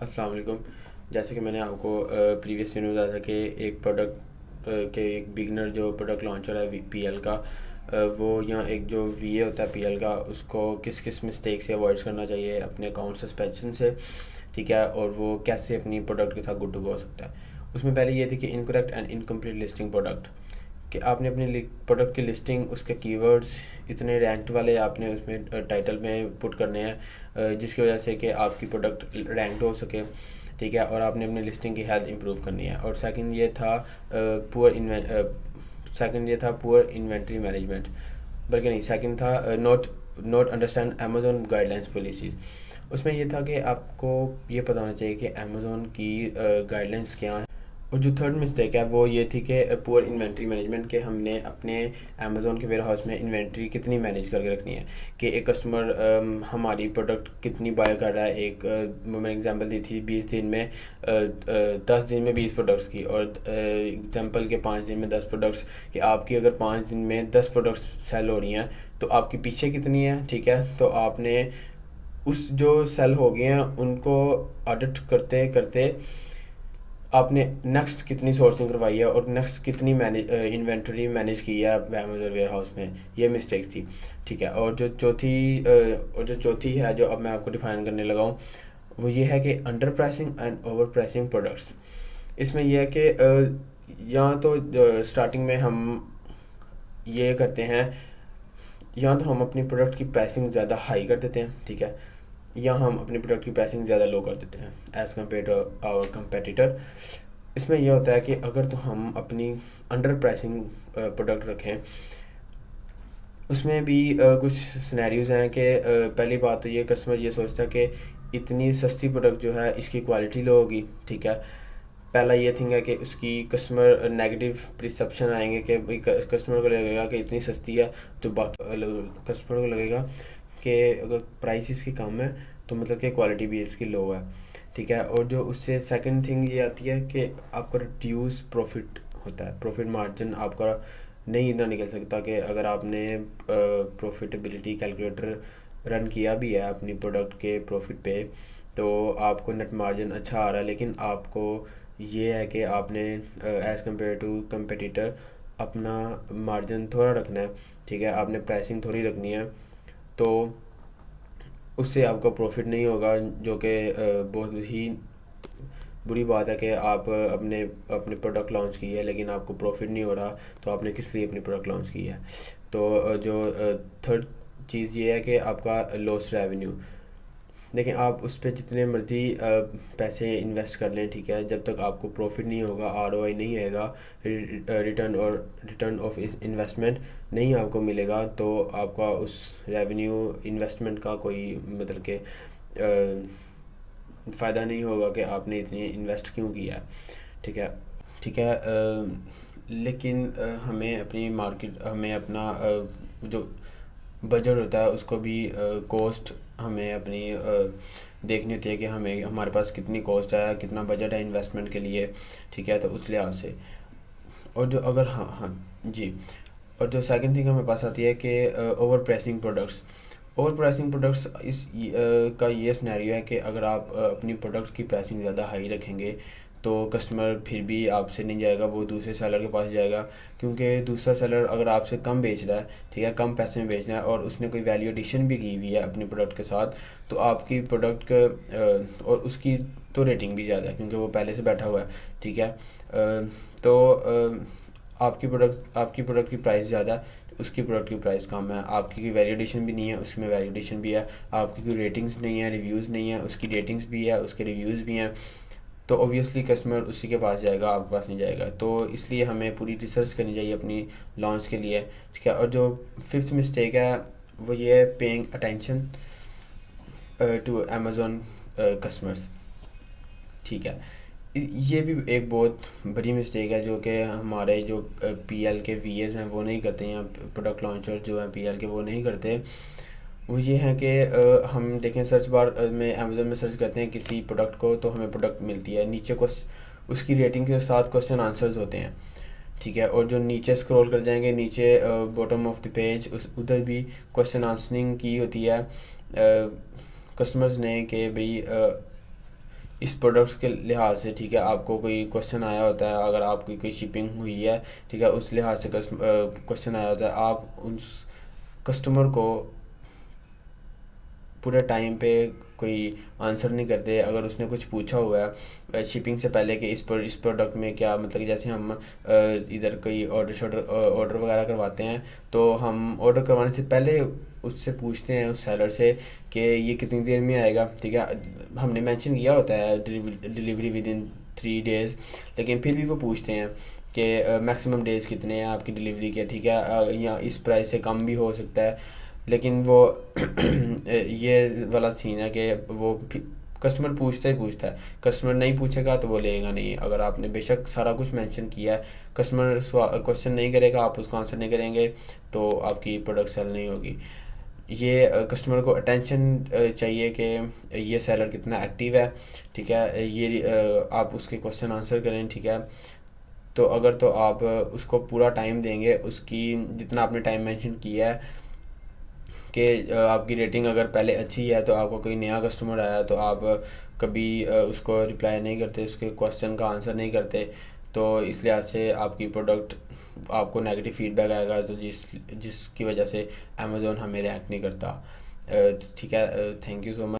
السلام علیکم. جیسے کہ میں نے آپ کو پریویس ویڈیو میں بتایا تھا کہ ایک پروڈکٹ کہ ایک بگنر جو پروڈکٹ لانچر ہے پی ایل کا، وہ یا ایک جو وی اے ہوتا ہے پی ایل کا، اس کو کس کس مسٹیک سے اوائڈ کرنا چاہیے اپنے اکاؤنٹ سسپینشن سے، ٹھیک ہے، اور وہ کیسے اپنی پروڈکٹ کے ساتھ گڈ ٹو گو ہو سکتا ہے. اس میں پہلے یہ تھی کہ incorrect and incomplete listing product, کہ آپ نے اپنی پروڈکٹ کی لسٹنگ، اس کے کی ورڈز اتنے رینکڈ والے آپ نے اس میں ٹائٹل میں پٹ کرنے ہیں جس کی وجہ سے کہ آپ کی پروڈکٹ رینکڈ ہو سکے، ٹھیک ہے، اور آپ نے اپنی لسٹنگ کی ہیلتھ امپروو کرنی ہے. اور سیکنڈ یہ تھا پور انوینٹری مینجمنٹ، بلکہ نہیں، سیکنڈ تھا note understand Amazon guidelines policies. اس میں یہ تھا کہ آپ کو یہ پتہ ہونا چاہیے کہ امیزون کی گائیڈ لائنس کیا ہیں. اور جو تھرڈ مسٹیک ہے وہ یہ تھی کہ پور انوینٹری مینجمنٹ، کہ ہم نے اپنے امیزون کے ویئر ہاؤس میں انوینٹری کتنی مینیج کر کے رکھنی ہے، کہ ایک کسٹمر ہماری پروڈکٹ کتنی بائی کر رہا ہے. ایک میں نے ایگزامپل دی تھی 20 دن میں 10 دن میں 20 پروڈکٹس کی، اور ایگزامپل کے 5 دن میں 10 پروڈکٹس، کہ آپ کی اگر 5 دن میں 10 پروڈکٹس سیل ہو رہی ہیں تو آپ کے پیچھے کتنی ہے، ٹھیک ہے. تو آپ نے اس جو سیل ہو گئے ہیں ان کو آڈٹ کرتے کرتے آپ نے نیکسٹ کتنی سورسنگ کروائی ہے اور نیکسٹ کتنی انوینٹری مینیج کی ہے امیزون ویئر ہاؤس میں. یہ مسٹیکس تھی، ٹھیک ہے. اور جو چوتھی ہے جو اب میں آپ کو ڈیفائن کرنے لگا ہوں، وہ یہ ہے کہ under pricing and over pricing products. اس میں یہ ہے کہ یا تو اسٹارٹنگ میں ہم یہ کرتے ہیں، یا تو ہم اپنی پروڈکٹ کی پرائسنگ زیادہ ہائی کر دیتے ہیں، ٹھیک ہے، یا ہم اپنی پروڈکٹ کی پرائسنگ زیادہ لو کر دیتے ہیں as compare to our competitor. اس میں یہ ہوتا ہے کہ اگر تو ہم اپنی انڈر پرائسنگ پروڈکٹ رکھیں، اس میں بھی کچھ سینیریوز ہیں کہ پہلی بات تو یہ کسٹمر یہ سوچتا ہے کہ اتنی سستی پروڈکٹ جو ہے اس کی کوالٹی لو ہوگی، ٹھیک ہے. پہلا یہ تھنگ ہے کہ اس کی کسٹمر نیگیٹو پرسیپشن آئیں گے کہ کسٹمر کو لگے گا کہ اتنی سستی ہے، تو کسٹمر کو لگے گا کہ اگر پرائس اس کی کم ہے تو مطلب کہ کوالٹی بھی اس کی لو ہے، ٹھیک ہے. اور جو اس سے سیکنڈ تھنگ یہ آتی ہے کہ آپ کا ریڈیوس پروفٹ ہوتا ہے. پروفٹ مارجن آپ کا نہیں اتنا نکل سکتا، کہ اگر آپ نے پروفیٹیبلٹی کیلکولیٹر رن کیا بھی ہے اپنی پروڈکٹ کے پروفٹ پہ، تو آپ کو نیٹ مارجن اچھا آ رہا ہے، لیکن آپ کو یہ ہے کہ آپ نے ایز کمپیئر ٹو کمپیٹیٹر اپنا مارجن تھوڑا رکھنا ہے، ٹھیک ہے. آپ نے پرائسنگ تھوڑی رکھنی ہے، تو اس سے آپ کا پروفٹ نہیں ہوگا، جو کہ بہت ہی بری بات ہے کہ آپ اپنے پروڈکٹ لانچ کی ہے لیکن آپ کو پروفٹ نہیں ہو رہا، تو آپ نے کس لیے اپنی پروڈکٹ لانچ کی ہے. تو جو تھرڈ چیز یہ ہے کہ آپ کا لوس ریونیو. دیکھیں، آپ اس پہ جتنے مرضی پیسے انویسٹ کر لیں، ٹھیک ہے، جب تک آپ کو پروفٹ نہیں ہوگا، آر او آئی نہیں آئے گا، ریٹرن آف انویسٹمنٹ نہیں آپ کو ملے گا، تو آپ کا اس ریونیو انویسٹمنٹ کا کوئی مطلب کہ فائدہ نہیں ہوگا کہ آپ نے اتنی انویسٹ کیوں کیا ہے، ٹھیک ہے. ٹھیک ہے. لیکن ہمیں اپنا جو بجٹ ہوتا ہے اس کو بھی کوسٹ ہمیں اپنی دیکھنی ہوتی ہے کہ ہمارے پاس کتنی کوسٹ ہے، کتنا بجٹ ہے انویسٹمنٹ کے لیے، ٹھیک ہے. تو اس لحاظ سے، اور جو اگر ہاں جی، اور جو سیکنڈ تھنگ ہمیں پاس آتی ہے کہ اوور پرائسنگ پروڈکٹس اس کا یہ سینیریو ہے کہ اگر آپ اپنی پروڈکٹ کی پرائسنگ زیادہ ہائی رکھیں گے تو کسٹمر پھر بھی آپ سے نہیں جائے گا، وہ دوسرے سیلر کے پاس جائے گا، کیونکہ دوسرا سیلر اگر آپ سے کم بیچ رہا ہے، ٹھیک ہے، کم پیسے میں بیچ رہا ہے، اور اس نے کوئی ویلیو ایڈیشن بھی کی ہوئی ہے اپنی پروڈکٹ کے ساتھ، تو آپ کی پروڈکٹ اور اس کی تو ریٹنگ بھی زیادہ ہے کیونکہ وہ پہلے سے بیٹھا ہوا ہے، ٹھیک ہے. تو آپ کی پروڈکٹ کی پرائس زیادہ ہے، اس کی پروڈکٹ کی پرائس کم ہے، آپ کی کوئی ویلیڈیشن بھی نہیں ہے، اس میں ویلیڈیشن بھی ہے، آپ کی کوئی ریٹنگز نہیں ہے، ریویوز نہیں ہے، اس کی ریٹنگز بھی ہے، اس کے ریویوز بھی ہیں، تو اوبیسلی کسٹمر اسی کے پاس جائے گا، آپ کے پاس نہیں جائے گا. تو اس لیے ہمیں پوری ریسرچ کرنی چاہیے اپنی لانچ کے لیے، ٹھیک ہے. اور جو ففتھ مسٹیک ہے وہ یہ ہے paying attention to Amazon customers, ٹھیک ہے. یہ بھی ایک بہت بڑی مسٹیک ہے جو کہ ہمارے جو پی ایل کے وی ایز ہیں وہ نہیں کرتے، یا پروڈکٹ لانچر جو ہیں پی ایل کے وہ نہیں کرتے. وہ یہ ہے کہ ہم دیکھیں سرچ بار میں امیزون میں سرچ کرتے ہیں کسی پروڈکٹ کو، تو ہمیں پروڈکٹ ملتی ہے، نیچے کو اس کی ریٹنگ کے ساتھ کوسچن آنسرز ہوتے ہیں، ٹھیک ہے. اور جو نیچے اسکرول کر جائیں گے، نیچے باٹم آف دی پیج ادھر بھی کوسچن آنسرنگ کی ہوتی ہے کسٹمرز نے، کہ بھئی اس پروڈکٹس کے لحاظ سے، ٹھیک ہے، آپ کو کوئی کوشچن آیا ہوتا ہے، اگر آپ کی کوئی شپنگ ہوئی ہے، ٹھیک ہے، اس لحاظ سے کوشچن آیا ہوتا ہے، آپ اس کسٹمر کو پورے ٹائم پہ کوئی آنسر نہیں کرتے. اگر اس نے کچھ پوچھا ہوا ہے شپنگ سے پہلے کہ اس پروڈکٹ میں کیا مطلب کہ جیسے ہم ادھر کوئی آرڈر وغیرہ کرواتے ہیں تو ہم آرڈر کروانے سے پہلے اس سے پوچھتے ہیں، اس سیلر سے، کہ یہ کتنی دیر میں آئے گا. ٹھیک ہے، ہم نے مینشن کیا ہوتا ہے ڈلیوری ود ان 3 days، لیکن پھر بھی وہ پوچھتے ہیں کہ میکسیمم ڈیز کتنے ہیں آپ کی ڈلیوری کے. ٹھیک ہے، یا اس پرائس سے کم بھی ہو سکتا ہے. لیکن وہ یہ والا سین ہے کہ وہ کسٹمر پوچھتا ہی پوچھتا ہے. کسٹمر نہیں پوچھے گا تو وہ لے گا نہیں. اگر آپ نے بے شک سارا کچھ مینشن کیا ہے، کسٹمر کوشچن نہیں کرے گا، آپ اس کو آنسر نہیں کریں گے تو آپ کی پروڈکٹ سیل نہیں ہوگی. یہ کسٹمر کو اٹینشن چاہیے کہ یہ سیلر کتنا ایکٹیو ہے. ٹھیک ہے، یہ آپ اس کے کوشچن آنسر کریں. ٹھیک ہے، تو اگر تو آپ اس کو پورا ٹائم دیں گے، اس کی جتنا آپ نے ٹائم مینشن کیا ہے کہ آپ کی ریٹنگ اگر پہلے اچھی ہے تو آپ کو کوئی نیا کسٹمر آیا تو آپ کبھی اس کو رپلائی نہیں کرتے، اس کے کوشچن کا آنسر نہیں کرتے، تو اس لحاظ سے آپ کی پروڈکٹ آپ کو نیگیٹو فیڈ بیک آئے گا، تو جس کی وجہ سے امیزون ہمیں ریئیکٹ نہیں کرتا. ٹھیک ہے، تھینک یو سو مچ.